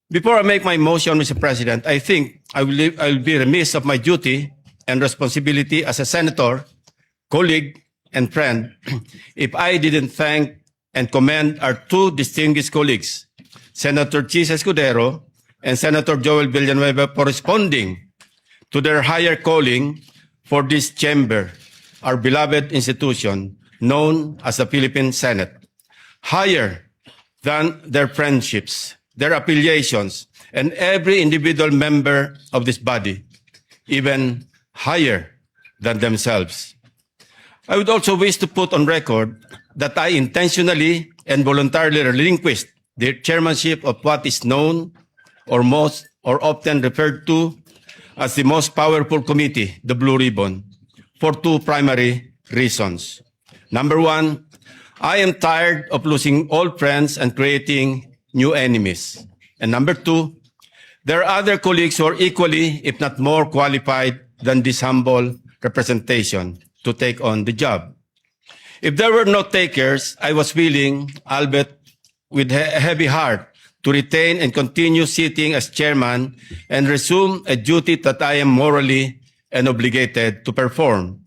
Before I make my motion, Mr. President, I think I will be remiss of my duty and responsibility as a senator, colleague, and friend if I didn't thank and commend our two distinguished colleagues, Senator Chis Escudero and Senator Joel Villanueva, for responding to their higher calling for this chamber, our beloved institution known as the Philippine Senate. Higher than their friendships, their affiliations, and every individual member of this body, even higher than themselves. I would also wish to put on record that I intentionally and voluntarily relinquished the chairmanship of what is known or most or often referred to as the most powerful committee, the Blue Ribbon, for two primary reasons. Number one, I am tired of losing old friends and creating new enemies. And number two, there are other colleagues who are equally, if not more qualified than this humble representation to take on the job. If there were no takers, I was willing, albeit with a heavy heart, to retain and continue sitting as chairman and resume a duty that I am morally and obligated to perform.